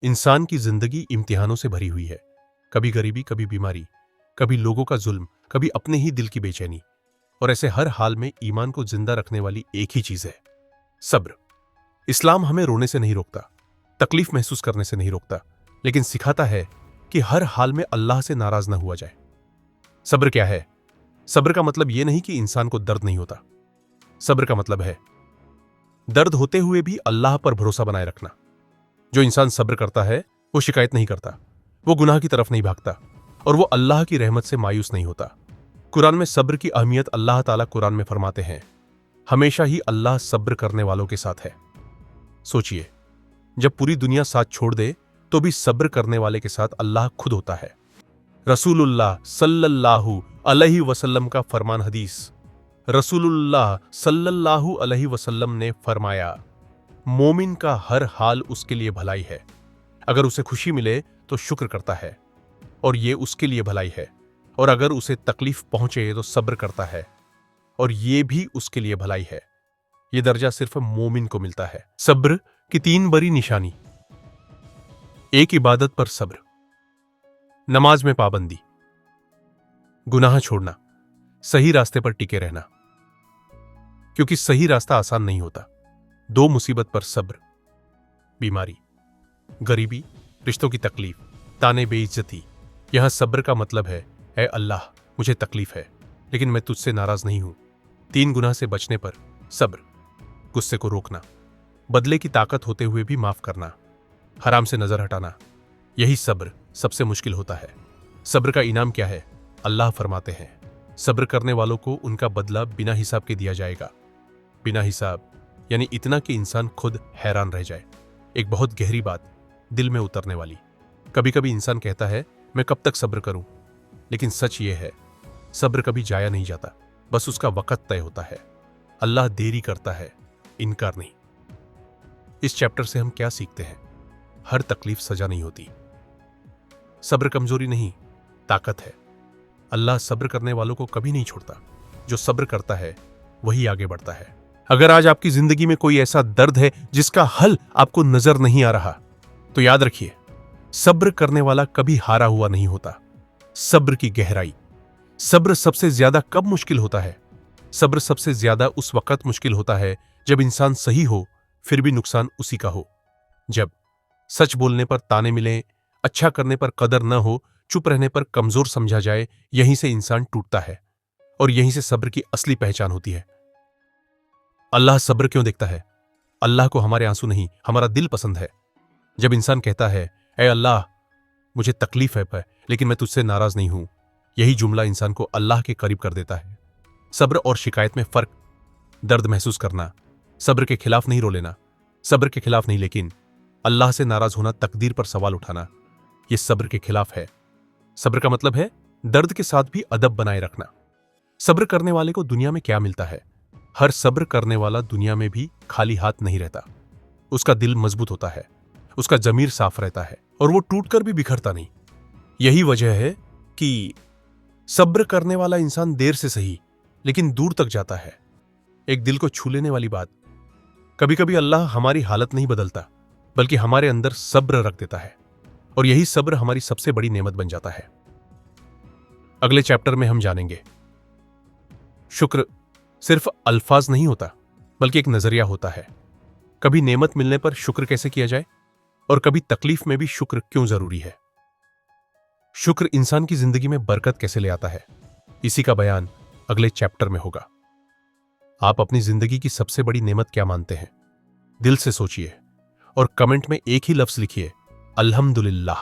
इंसान की जिंदगी इम्तिहानों से भरी हुई है। कभी गरीबी, कभी बीमारी, कभी लोगों का जुल्म, कभी अपने ही दिल की बेचैनी। और ऐसे हर हाल में ईमान को जिंदा रखने वाली एक ही चीज है, सब्र। इस्लाम हमें रोने से नहीं रोकता, तकलीफ महसूस करने से नहीं रोकता, लेकिन सिखाता है कि हर हाल में अल्लाह से नाराज ना हुआ जाए। सब्र क्या है? सब्र का मतलब यह नहीं कि इंसान को दर्द नहीं होता। सब्र का मतलब है दर्द होते हुए भी अल्लाह पर भरोसा बनाए रखना। जो इंसान सब्र करता है वो शिकायत नहीं करता, वो गुनाह की तरफ नहीं भागता, और वो अल्लाह की रहमत से मायूस नहीं होता। कुरान में सब्र की अहमियत अल्लाह ताला कुरान में फरमाते हैं, हमेशा ही अल्लाह सब्र करने वालों के साथ है। सोचिए, जब पूरी दुनिया साथ छोड़ दे तो भी सब्र करने वाले के साथ अल्लाह खुद होता है। रसूलुल्लाह सल्लल्लाहु अलैहि वसल्लम का फरमान हदीस। रसूलुल्लाह सल्लल्लाहु अलैहि वसल्लम ने फरमाया, मोमिन का हर हाल उसके लिए भलाई है। अगर उसे खुशी मिले तो शुक्र करता है और ये उसके लिए भलाई है, और अगर उसे तकलीफ पहुंचे तो सब्र करता है और ये भी उसके लिए भलाई है। ये दर्जा सिर्फ मोमिन को मिलता है। सब्र की 3 बड़ी निशानी। 1, इबादत पर सब्र। नमाज में पाबंदी, गुनाह छोड़ना, सही रास्ते पर टिके रहना, क्योंकि सही रास्ता आसान नहीं होता। 2, मुसीबत पर सब्र। बीमारी, गरीबी, रिश्तों की तकलीफ, ताने, बेइज्जती। यहां सब्र का मतलब है, ऐ अल्लाह, मुझे तकलीफ है लेकिन मैं तुझसे नाराज नहीं हूं। 3, गुनाह से बचने पर सब्र। गुस्से को रोकना, बदले की ताकत होते हुए भी माफ करना, हराम से नजर हटाना। यही सब्र सबसे मुश्किल होता है। सब्र का इनाम क्या है? अल्लाह फरमाते हैं, सब्र करने वालों को उनका बदला बिना हिसाब के दिया जाएगा। बिना हिसाब यानी इतना कि इंसान खुद हैरान रह जाए। एक बहुत गहरी बात, दिल में उतरने वाली। कभी कभी इंसान कहता है, मैं कब तक सब्र करूं? लेकिन सच ये है, सब्र कभी जाया नहीं जाता, बस उसका वक्त तय होता है। अल्लाह देरी करता है, इनकार नहीं। इस चैप्टर से हम क्या सीखते हैं? हर तकलीफ सजा नहीं होती। सब्र कमजोरी नहीं, ताकत है। अल्लाह सब्र करने वालों को कभी नहीं छोड़ता। जो सब्र करता है वही आगे बढ़ता है। अगर आज आपकी जिंदगी में कोई ऐसा दर्द है जिसका हल आपको नजर नहीं आ रहा, तो याद रखिए, सब्र करने वाला कभी हारा हुआ नहीं होता। सब्र की गहराई। सब्र सबसे ज्यादा कब मुश्किल होता है? सब्र सबसे ज्यादा उस वक्त मुश्किल होता है जब इंसान सही हो फिर भी नुकसान उसी का हो। जब सच बोलने पर ताने मिले, अच्छा करने पर कदर न हो, चुप रहने पर कमजोर समझा जाए, यहीं से इंसान टूटता है और यहीं से सब्र की असली पहचान होती है। अल्लाह सब्र क्यों देखता है? अल्लाह को हमारे आंसू नहीं, हमारा दिल पसंद है। जब इंसान कहता है, ऐ अल्लाह, मुझे तकलीफ है लेकिन मैं तुझसे नाराज नहीं हूं, यही जुमला इंसान को अल्लाह के करीब कर देता है। सब्र और शिकायत में फर्क। दर्द महसूस करना, सब्र के खिलाफ नहीं रो लेना, सब्र के खिलाफ नहीं, लेकिन अल्लाह से नाराज होना, तकदीर पर सवाल उठाना, यह सब्र के खिलाफ है। सब्र का मतलब है दर्द के साथ भी अदब बनाए रखना। सब्र करने वाले को दुनिया में क्या मिलता है? हर सब्र करने वाला दुनिया में भी खाली हाथ नहीं रहता। उसका दिल मजबूत होता है, उसका जमीर साफ रहता है और वो टूटकर भी बिखरता नहीं। यही वजह है कि सब्र करने वाला इंसान देर से सही लेकिन दूर तक जाता है। एक दिल को छू लेने वाली बात, कभी कभी अल्लाह हमारी हालत नहीं बदलता बल्कि हमारे अंदर सब्र रख देता है, और यही सब्र हमारी सबसे बड़ी नेमत बन जाता है। अगले चैप्टर में हम जानेंगे, शुक्र सिर्फ अल्फाज नहीं होता बल्कि एक नजरिया होता है। कभी नेमत मिलने पर शुक्र कैसे किया जाए और कभी तकलीफ में भी शुक्र क्यों जरूरी है। शुक्र इंसान की जिंदगी में बरकत कैसे ले आता है, इसी का बयान अगले चैप्टर में होगा। आप अपनी जिंदगी की सबसे बड़ी नेमत क्या मानते हैं? दिल से सोचिए और कमेंट में एक ही लफ्ज लिखिए, अल्हम्दुलिल्लाह।